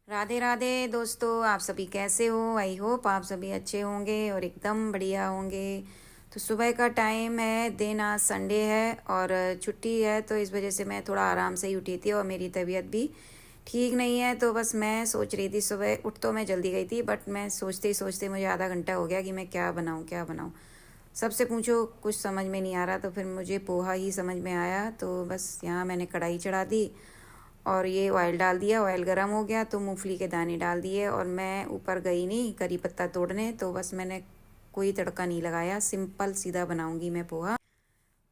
राधे राधे दोस्तों, आप सभी कैसे हो। आई होप आप सभी अच्छे होंगे और एकदम बढ़िया होंगे। तो सुबह का टाइम है, दिन आज संडे है और छुट्टी है, तो इस वजह से मैं थोड़ा आराम से ही उठी थी और मेरी तबीयत भी ठीक नहीं है। तो बस मैं सोच रही थी, सुबह उठ तो मैं जल्दी गई थी, बट मैं सोचते ही सोचते मुझे आधा घंटा हो गया कि मैं क्या बनाऊँ क्या बनाऊँ। सबसे पूछो कुछ समझ में नहीं आ रहा, तो फिर मुझे पोहा ही समझ में आया। तो बस यहाँ मैंने कढ़ाई चढ़ा दी और ये ऑयल डाल दिया। ऑयल गर्म हो गया तो मूंगफली के दाने डाल दिए और मैं ऊपर गई नहीं करी पत्ता तोड़ने। तो बस मैंने कोई तड़का नहीं लगाया, सिंपल सीधा बनाऊंगी मैं पोहा।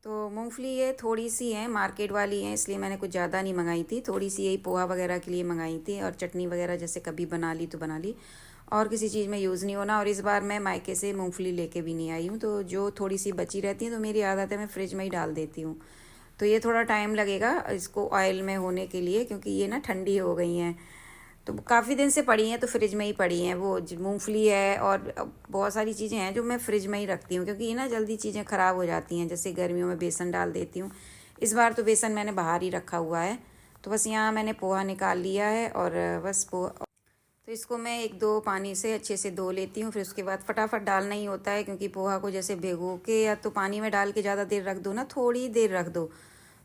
तो मूंगफली ये थोड़ी सी है, मार्केट वाली है, इसलिए मैंने कुछ ज़्यादा नहीं मंगाई थी। थोड़ी सी यही पोहा वगैरह के लिए मंगाई थी, और चटनी वगैरह जैसे कभी बना ली तो बना ली, और किसी चीज़ में यूज़ नहीं होना। और इस बार मैं मायके से मूंगफली लेके भी नहीं आई हूँ, तो जो थोड़ी सी बची रहती है तो मेरी आदत है मैं फ्रिज में ही डाल देती हूँ। तो ये थोड़ा टाइम लगेगा इसको ऑयल में होने के लिए, क्योंकि ये ना ठंडी हो गई हैं। तो काफ़ी दिन से पड़ी हैं, तो फ्रिज में ही पड़ी हैं। वो मूंगफली है और बहुत सारी चीज़ें हैं जो मैं फ्रिज में ही रखती हूँ, क्योंकि ये ना जल्दी चीज़ें ख़राब हो जाती हैं। जैसे गर्मियों में बेसन डाल देती हूँ, इस बार तो बेसन मैंने बाहर ही रखा हुआ है। तो बस यहाँ मैंने पोहा निकाल लिया है और बस पोहा, तो इसको मैं एक दो पानी से अच्छे से धो लेती हूँ। फिर उसके बाद फटाफट डालना ही होता है, क्योंकि पोहा को जैसे भिगो के या तो पानी में डाल के ज़्यादा देर रख दो ना, थोड़ी देर रख दो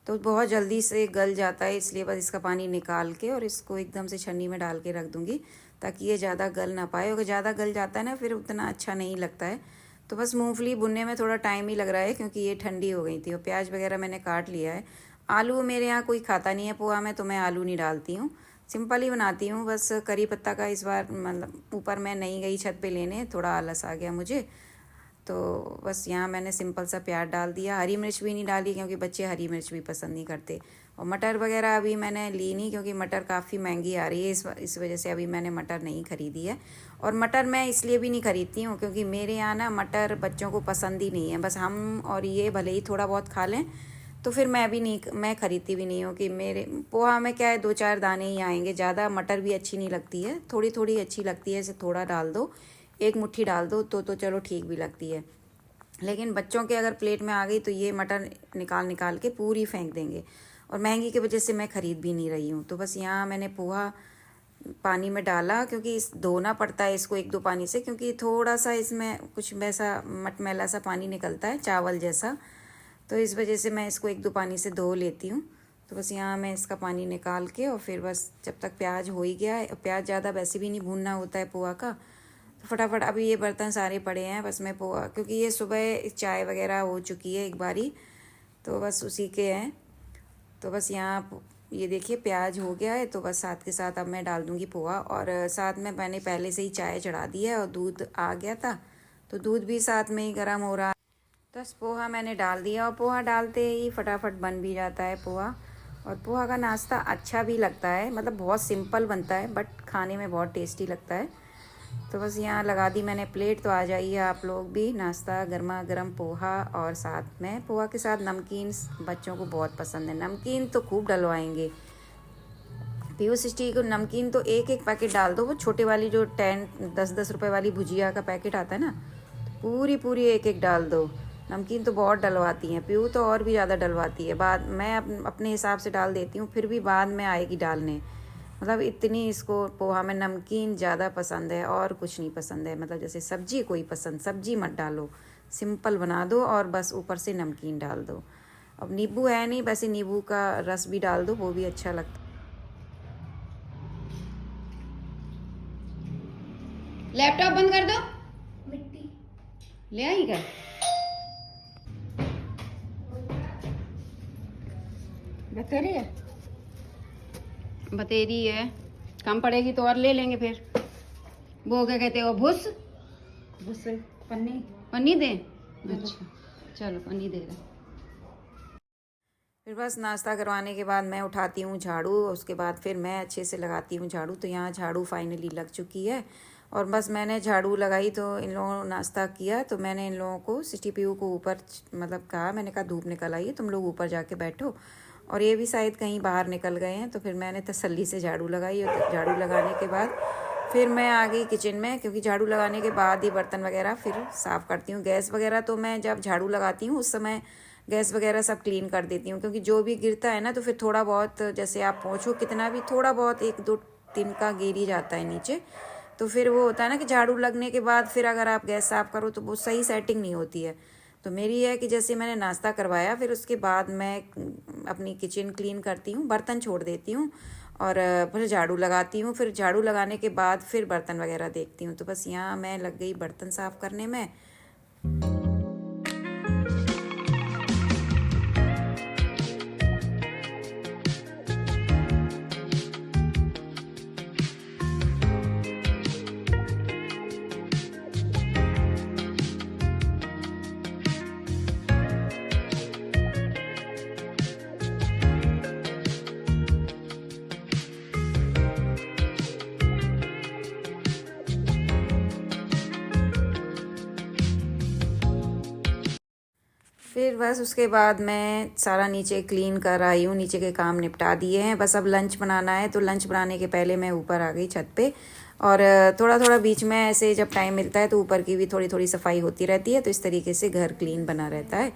तो बहुत जल्दी से गल जाता है। इसलिए बस इसका पानी निकाल के और इसको एकदम से छन्नी में डाल के रख दूँगी, ताकि ये ज़्यादा गल ना पाए। अगर ज़्यादा गल जाता है ना फिर उतना अच्छा नहीं लगता है। तो बस मूंगफली भुनने में थोड़ा टाइम ही लग रहा है, क्योंकि ये ठंडी हो गई थी। और प्याज वगैरह मैंने काट लिया है। आलू मेरे यहाँ कोई खाता नहीं है पोहा में, तो मैं आलू नहीं डालती हूँ, सिंपल ही बनाती हूँ। बस करी पत्ता का इस बार मतलब ऊपर मैं नहीं गई छत पे लेने, थोड़ा आलस आ गया मुझे। तो बस यहाँ मैंने सिंपल सा प्याज डाल दिया। हरी मिर्च भी नहीं डाली, क्योंकि बच्चे हरी मिर्च भी पसंद नहीं करते। और मटर वगैरह अभी मैंने ली नहीं, क्योंकि मटर काफ़ी महंगी आ रही है, इस वजह से अभी मैंने मटर नहीं ख़रीदी है। और मटर मैं इसलिए भी नहीं ख़रीदती हूँ, क्योंकि मेरे यहाँ ना मटर बच्चों को पसंद ही नहीं है। बस हम और ये भले ही थोड़ा बहुत खा लें, तो फिर मैं भी नहीं, मैं ख़रीदती भी नहीं हूँ। कि मेरे पोहा में क्या है, दो चार दाने ही आएंगे, ज़्यादा मटर भी अच्छी नहीं लगती है, थोड़ी थोड़ी अच्छी लगती है। ऐसे थोड़ा डाल दो, एक मुट्ठी डाल दो तो चलो ठीक भी लगती है। लेकिन बच्चों के अगर प्लेट में आ गई तो ये मटर निकाल निकाल के पूरी फेंक देंगे, और महंगी की वजह से मैं ख़रीद भी नहीं रही हूँ। तो बस यहाँ मैंने पोहा पानी में डाला, क्योंकि इस धोना पड़ता है इसको एक दो पानी से, क्योंकि थोड़ा सा इसमें कुछ वैसा मटमैला सा पानी निकलता है, चावल जैसा। तो इस वजह से मैं इसको एक दो पानी से धो लेती हूँ। तो बस यहाँ मैं इसका पानी निकाल के, और फिर बस जब तक प्याज हो ही गया है, प्याज ज़्यादा वैसे भी नहीं भूनना होता है पोहा का। तो फटाफट अभी ये बर्तन सारे पड़े हैं, बस मैं पोहा, क्योंकि ये सुबह चाय वगैरह हो चुकी है एक बारी, तो बस उसी के हैं। तो बस यहाँ ये देखिए प्याज हो गया है, तो बस साथ के साथ अब मैं डाल दूँगी पोहा। और साथ में मैंने पहले से ही चाय चढ़ा दी है और दूध आ गया था, तो दूध भी साथ में ही गर्म हो रहा है। तो बस पोहा मैंने डाल दिया, और पोहा डालते ही फटाफट बन भी जाता है पोहा। और पोहा का नाश्ता अच्छा भी लगता है, मतलब बहुत सिंपल बनता है, बट खाने में बहुत टेस्टी लगता है। तो बस यहाँ लगा दी मैंने प्लेट। तो आ जाइए आप लोग भी, नाश्ता गर्मा गर्म पोहा, और साथ में पोहा के साथ नमकीन। बच्चों को बहुत पसंद है नमकीन, तो खूब डलवाएंगे। पीयूष सिस्टी को नमकीन तो एक एक पैकेट डाल दो, वो छोटे वाली जो 10-10 रुपए वाली भुजिया का पैकेट आता है ना, तो पूरी पूरी एक एक डाल दो। नमकीन तो बहुत डलवाती हैं, पीयू तो और भी ज़्यादा डलवाती है। बाद मैं अपने हिसाब से डाल देती हूँ, फिर भी बाद में आएगी डालने। मतलब इतनी इसको पोहा में नमकीन ज़्यादा पसंद है, और कुछ नहीं पसंद है। मतलब जैसे सब्जी कोई पसंद, सब्जी मत डालो, सिंपल बना दो और बस ऊपर से नमकीन डाल दो। अब नींबू है नहीं, वैसे नींबू का रस भी डाल दो, वो भी अच्छा लगता है। लैपटॉप बंद कर दो, मिट्टी ले आई कर। बतेरी है, बतेरी है, कम पड़ेगी तो और ले लेंगे फिर। वो क्या कहते हो, भुस भुस पन्नी, पन्नी दें। अच्छा चलो पन्नी दे रहे। फिर बस नाश्ता करवाने के बाद मैं उठाती हूँ झाड़ू, उसके बाद फिर मैं अच्छे से लगाती हूँ झाड़ू। तो यहाँ झाड़ू फाइनली लग चुकी है, और बस मैंने झाड़ू लगाई तो इन लोगों ने नाश्ता किया। तो मैंने इन लोगों को सिटी पीयू को ऊपर मतलब कहा, मैंने कहा धूप निकल आई है, तुम लोग ऊपर जाके बैठो। और ये भी शायद कहीं बाहर निकल गए हैं, तो फिर मैंने तसल्ली से झाड़ू लगाई। और झाड़ू लगाने के बाद फिर मैं आ गई किचन में, क्योंकि झाड़ू लगाने के बाद ही बर्तन वगैरह फिर साफ़ करती हूँ। गैस वगैरह तो मैं जब झाड़ू लगाती हूँ उस समय गैस वगैरह सब क्लीन कर देती हूँ, क्योंकि जो भी गिरता है ना, तो फिर थोड़ा बहुत, जैसे आप पोंछो कितना भी, थोड़ा बहुत एक दो तिनका गिर ही जाता है नीचे। तो फिर वो होता है ना कि झाड़ू लगने के बाद फिर अगर आप गैस साफ़ करो तो वो सही सेटिंग नहीं होती है। तो मेरी है कि जैसे मैंने नाश्ता करवाया फिर उसके बाद मैं अपनी किचन क्लीन करती हूँ, बर्तन छोड़ देती हूँ और फिर झाड़ू लगाती हूँ। फिर झाड़ू लगाने के बाद फिर बर्तन वगैरह देखती हूँ। तो बस यहाँ मैं लग गई बर्तन साफ़ करने में। फिर बस उसके बाद मैं सारा नीचे क्लीन कर आई हूँ, नीचे के काम निपटा दिए हैं। बस अब लंच बनाना है, तो लंच बनाने के पहले मैं ऊपर आ गई छत पे। और थोड़ा थोड़ा बीच में ऐसे जब टाइम मिलता है तो ऊपर की भी थोड़ी थोड़ी सफाई होती रहती है, तो इस तरीके से घर क्लीन बना रहता है।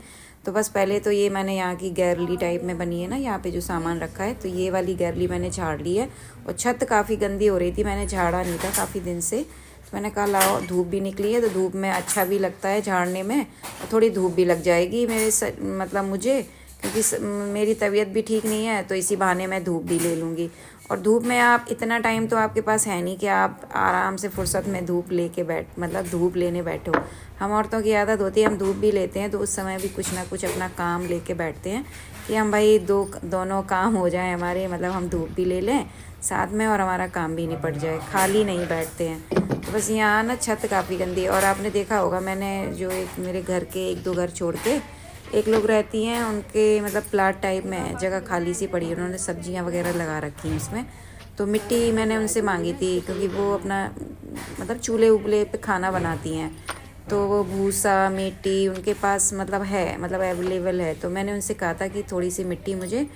तो बस पहले तो ये मैंने यहाँ की गैलरी टाइप में बनी है ना, यहाँ पे जो सामान रखा है, तो ये वाली गैलरी मैंने झाड़ ली है। और छत काफ़ी गंदी हो रही थी, मैंने झाड़ा नहीं था काफ़ी दिन से। मैंने कहा लाओ, धूप भी निकली है तो धूप में अच्छा भी लगता है झाड़ने में, और थोड़ी धूप भी लग जाएगी मतलब मुझे, क्योंकि मेरी तबीयत भी ठीक नहीं है, तो इसी बहाने मैं धूप भी ले लूँगी। और धूप में आप इतना टाइम तो आपके पास है नहीं कि आप आराम से फुर्सत में धूप लेके मतलब धूप लेने बैठो। हम औरतों की आदत होती है, हम धूप भी लेते हैं तो उस समय भी कुछ ना कुछ अपना काम लेके बैठते हैं कि हम भाई दोनों काम हो जाए हमारे, मतलब हम धूप भी ले लें साथ में और हमारा काम भी निपट जाए, खाली नहीं बैठते हैं। तो बस यहाँ ना छत काफ़ी गंदी है। और आपने देखा होगा, मैंने जो एक मेरे घर के 1-2 घर छोड़ के एक लोग रहती हैं, उनके मतलब प्लाट टाइप में जगह खाली सी पड़ी है, उन्होंने सब्जियां वगैरह लगा रखी हैं उसमें। तो मिट्टी मैंने उनसे मांगी थी, क्योंकि वो अपना मतलब चूल्हे उबले पे खाना बनाती हैं, तो वो भूसा मिट्टी उनके पास मतलब है, मतलब अवेलेबल है। तो मैंने उनसे कहा था कि थोड़ी सी मिट्टी मुझे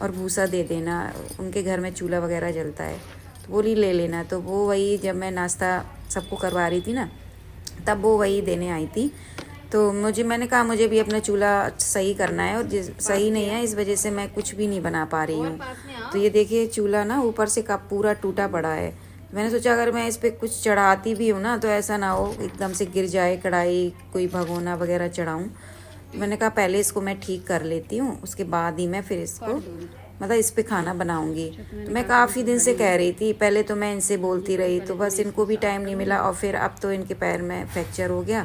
और भूसा दे देना, उनके घर में चूल्हा वगैरह जलता है, तो बोली ले लेना। तो वो वही जब मैं नाश्ता सबको करवा रही थी ना, तब वो वही देने आई थी। तो मैंने कहा मुझे भी अपना चूल्हा सही करना है, और सही नहीं है इस वजह से मैं कुछ भी नहीं बना पा रही हूँ। तो ये देखिए चूल्हा ना ऊपर से का पूरा टूटा पड़ा है। मैंने सोचा अगर मैं इस पर कुछ चढ़ाती भी हूँ ना, तो ऐसा ना हो एकदम से गिर जाए कढ़ाई, कोई भगोना वगैरह चढ़ाऊँ। मैंने कहा पहले इसको मैं ठीक कर लेती हूँ, उसके बाद ही मैं फिर इसको मतलब इस पे खाना बनाऊंगी। तो मैं काफ़ी दिन से कह रही थी, पहले तो मैं इनसे बोलती रही, तो बस इनको भी टाइम नहीं मिला, और फिर अब तो इनके पैर में फ्रैक्चर हो गया,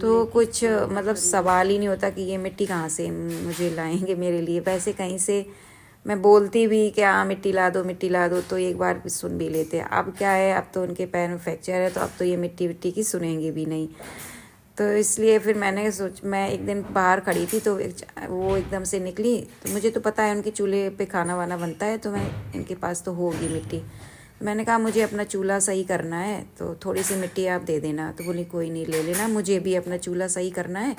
तो कुछ मतलब सवाल ही नहीं होता कि ये मिट्टी कहाँ से मुझे लाएंगे मेरे लिए। वैसे कहीं से मैं बोलती भी कि हाँ मिट्टी ला दो मिट्टी ला दो, तो एक बार भी सुन भी लेते। अब क्या है, अब तो उनके पैर में फ्रैक्चर है, तो अब तो ये मिट्टी विट्टी की सुनेंगे भी नहीं। तो इसलिए फिर मैं एक दिन बाहर खड़ी थी, तो वो एकदम से निकली, तो मुझे तो पता है उनके चूल्हे पे खाना वाना बनता है, तो मैं इनके पास तो होगी मिट्टी। मैंने कहा मुझे अपना चूल्हा सही करना है, तो थोड़ी सी मिट्टी आप दे देना। तो बोली कोई नहीं, ले लेना, मुझे भी अपना चूल्हा सही करना है,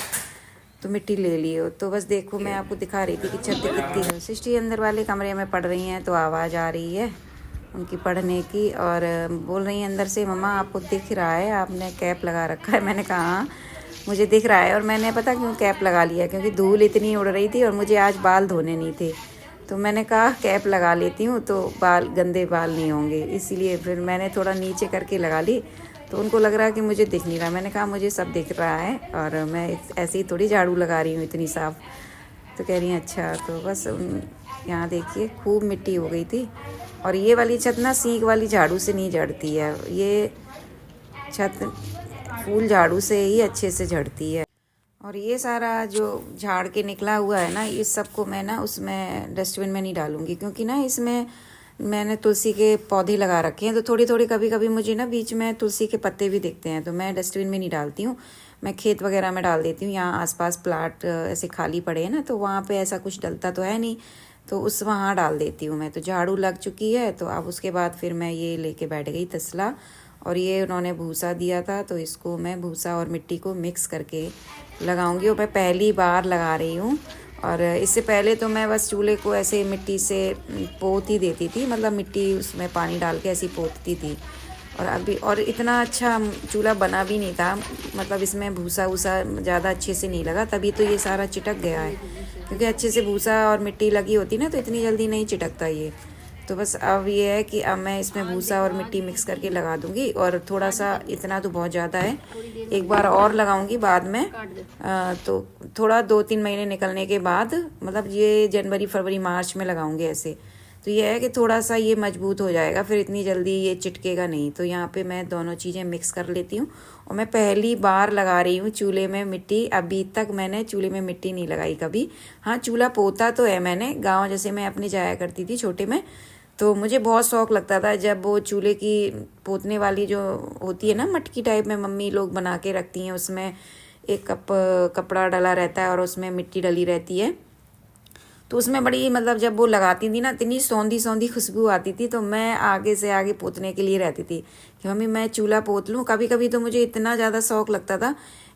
तो मिट्टी ले लियो। तो बस देखो मैं आपको दिखा रही थी कि छत कितनी है। सृष्टि अंदर वाले कमरे में पढ़ रही हैं, तो आवाज़ आ रही है उनकी पढ़ने की, और बोल रही हैं अंदर से, मम्मा आपको दिख रहा है आपने कैप लगा रखा है। मैंने कहा हाँ मुझे दिख रहा है, और मैंने पता क्यों कैप लगा लिया, क्योंकि धूल इतनी उड़ रही थी और मुझे आज बाल धोने नहीं थे, तो मैंने कहा कैप लगा लेती हूँ तो गंदे बाल नहीं होंगे, इसीलिए फिर मैंने थोड़ा नीचे करके लगा ली। तो उनको लग रहा है कि मुझे दिख नहीं रहा। मैंने कहा मुझे सब दिख रहा है, और मैं ऐसे ही थोड़ी झाड़ू लगा रही हूँ इतनी साफ। तो कह रही हैं अच्छा। तो बस यहाँ देखिए खूब मिट्टी हो गई थी, और ये वाली छत ना सींक वाली झाड़ू से नहीं झड़ती है, ये छत फूल झाड़ू से ही अच्छे से झड़ती है। और ये सारा जो झाड़ के निकला हुआ है ना, इस सबको मैं ना उसमें डस्टबिन में नहीं डालूंगी, क्योंकि ना इसमें मैंने तुलसी के पौधे लगा रखे हैं, तो थोड़ी थोड़ी कभी कभी मुझे ना बीच में तुलसी के पत्ते भी दिखते हैं, तो मैं डस्टबिन में नहीं डालती हूँ, मैं खेत वगैरह में डाल देती हूँ। यहाँ आसपास प्लाट ऐसे खाली पड़े हैं ना, तो वहाँ पे ऐसा कुछ डलता तो है नहीं, तो वहाँ डाल देती हूँ मैं। तो झाड़ू लग चुकी है, तो अब उसके बाद फिर मैं ये लेके बैठ गई तसला, और ये उन्होंने भूसा दिया था, तो इसको मैं भूसा और मिट्टी को मिक्स करके लगाऊंगी। और मैं पहली बार लगा रही हूँ, और इससे पहले तो मैं बस चूल्हे को ऐसे मिट्टी से पोत ही देती थी, मतलब मिट्टी उसमें पानी डाल के ऐसी पोतती थी। और अभी और इतना अच्छा चूल्हा बना भी नहीं था, मतलब इसमें भूसा वूसा ज़्यादा अच्छे से नहीं लगा, तभी तो ये सारा चिटक गया है, क्योंकि अच्छे से भूसा और मिट्टी लगी होती ना तो इतनी जल्दी नहीं चिटकता ये। तो बस अब ये है कि अब मैं इसमें भूसा और मिट्टी मिक्स करके लगा दूंगी, और थोड़ा सा, इतना तो बहुत ज़्यादा है, एक बार और लगाऊंगी बाद में। तो थोड़ा 2-3 महीने निकलने के बाद, मतलब ये जनवरी फरवरी मार्च में लगाऊंगी ऐसे। तो ये है कि थोड़ा सा ये मजबूत हो जाएगा, फिर इतनी जल्दी ये चिटकेगा नहीं। तो यहाँ पे मैं दोनों चीज़ें मिक्स कर लेती हूँ। और मैं पहली बार लगा रही हूँ चूल्हे में मिट्टी। अभी तक मैंने चूल्हे में मिट्टी नहीं लगाई कभी। हाँ, चूल्हा पोता तो है मैंने, गाँव जैसे मैं अपने जाया करती थी छोटे में, तो मुझे बहुत शौक लगता था जब वो चूल्हे की पोतने वाली जो होती है ना, मटकी टाइप में मम्मी लोग बना के रखती हैं, उसमें एक कपड़ा डला रहता है और उसमें मिट्टी डली रहती है। तो उसमें बड़ी, मतलब जब वो लगाती थी ना, इतनी सौंधी सौंधी खुशबू आती थी। तो मैं आगे से आगे पोतने के लिए रहती थी कि मम्मी मैं चूल्हा पोत लूँ। कभी कभी तो मुझे इतना ज़्यादा शौक लगता था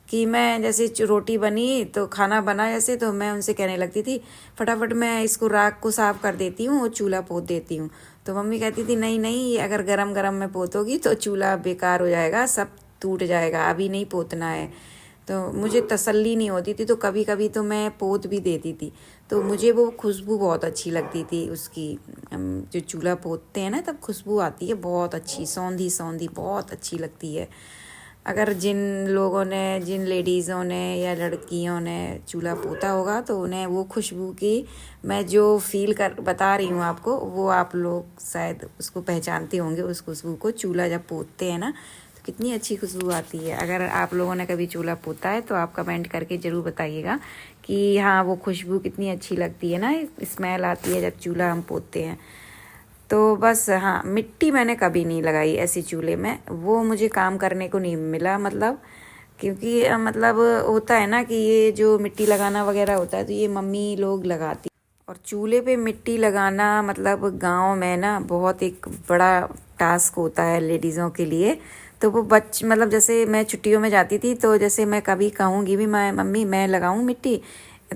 कि मैं जैसे रोटी बनी तो खाना बना जैसे, तो मैं उनसे कहने लगती थी फटाफट मैं इसको राख को साफ़ कर देती हूँ और चूल्हा पोत देती हूँ। तो मम्मी कहती थी नहीं नहीं, अगर गरम गरम में पोतोगी तो चूल्हा बेकार हो जाएगा, सब टूट जाएगा, अभी नहीं पोतना है। तो मुझे तसल्ली नहीं होती थी, तो कभी कभी तो मैं पोत भी देती थी। तो मुझे वो खुशबू बहुत अच्छी लगती थी उसकी। जो चूल्हा पोतते हैं ना, तब खुशबू आती है बहुत अच्छी, सौंधी सौंधी, बहुत अच्छी लगती है। अगर जिन लोगों ने, जिन लेडीज़ों ने या लड़कियों ने चूल्हा पोता होगा तो उन्हें वो खुशबू की, मैं जो फील कर बता रही हूँ आपको, वो आप लोग शायद उसको पहचानते होंगे, उस खुशबू को। चूल्हा जब पोतते हैं ना तो कितनी अच्छी खुशबू आती है। अगर आप लोगों ने कभी चूल्हा पोता है तो आप कमेंट करके ज़रूर बताइएगा कि हाँ, वो खुशबू कितनी अच्छी लगती है ना, स्मेल आती है जब चूल्हा हम पोतते हैं। तो बस हाँ, मिट्टी मैंने कभी नहीं लगाई ऐसी चूल्हे में, वो मुझे काम करने को नहीं मिला, मतलब क्योंकि मतलब होता है ना कि ये जो मिट्टी लगाना वगैरह होता है तो ये मम्मी लोग लगाती। और चूल्हे पे मिट्टी लगाना मतलब गांव में ना बहुत एक बड़ा टास्क होता है लेडीज़ों के लिए। तो वो मतलब जैसे मैं छुट्टियों में जाती थी, तो जैसे मैं कभी कहूँगी भी मैं मम्मी मैं लगाऊँ मिट्टी,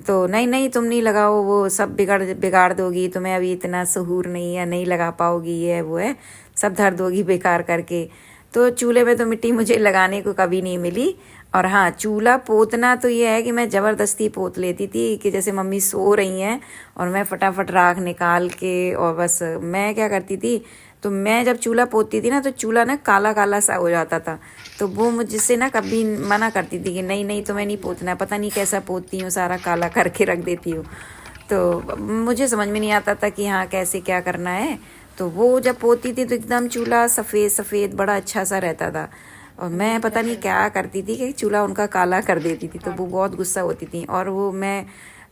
तो नहीं नहीं तुम नहीं लगाओ, वो सब बिगाड़ दोगी, तुम्हें अभी इतना सहूर नहीं है, नहीं लगा पाओगी, ये है वो है, सब धर दोगी बेकार करके। तो चूल्हे में तो मिट्टी मुझे लगाने को कभी नहीं मिली। और हाँ, चूल्हा पोतना तो ये है कि मैं ज़बरदस्ती पोत लेती थी कि जैसे मम्मी सो रही हैं और मैं फटाफट राख निकाल के, और बस मैं क्या करती थी, तो मैं जब चूल्हा पोतती थी ना तो चूल्हा ना काला काला सा हो जाता था। तो वो मुझसे ना कभी मना करती थी कि नहीं नहीं तुम्हें नहीं पोतना, पता नहीं कैसा पोतती हूँ, सारा काला करके रख देती हूँ। तो मुझे समझ में नहीं आता था कि हाँ कैसे क्या करना है। तो वो जब पोती थी तो एकदम चूल्हा सफ़ेद सफ़ेद बड़ा अच्छा सा रहता था, और मैं पता नहीं क्या करती थी कि चूल्हा उनका काला कर देती थी। तो वो बहुत गुस्सा होती थी। और वो मैं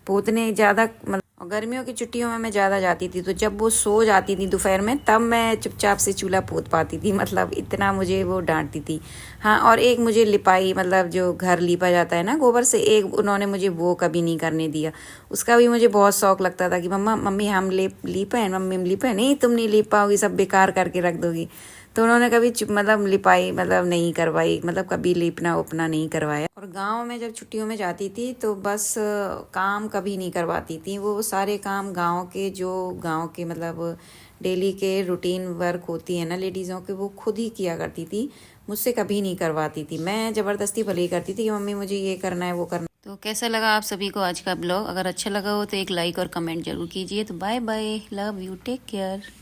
पोतने ज़्यादा, मतलब गर्मियों की छुट्टियों में मैं ज़्यादा जाती थी, तो जब वो सो जाती थी दोपहर में तब मैं चुपचाप से चूल्हा पोत पाती थी, मतलब इतना मुझे वो डांटती थी। हाँ, और एक मुझे लिपाई, मतलब जो घर लीपा जाता है ना गोबर से, एक उन्होंने मुझे वो कभी नहीं करने दिया। उसका भी मुझे बहुत शौक लगता था कि मम्मा मम्मी हम लीपें, मम्मी लीपें, नहीं तुम नहीं लीप पाओगी, सब बेकार करके रख दोगी। तो उन्होंने कभी मतलब लिपाई मतलब नहीं करवाई, मतलब कभी लीपना उपना नहीं करवाया। और गांव में जब छुट्टियों में जाती थी तो बस काम कभी नहीं करवाती थी। वो सारे काम गांव के, जो गांव के मतलब डेली के रूटीन वर्क होती है ना लेडीज़ों के, वो खुद ही किया करती थी, मुझसे कभी नहीं करवाती थी। मैं ज़बरदस्ती भले ही करती थी कि मम्मी मुझे ये करना है वो करना। तो कैसा लगा आप सभी को आज का ब्लॉग? अगर अच्छा लगा हो तो एक लाइक और कमेंट जरूर कीजिए। तो bye bye, love you, take care.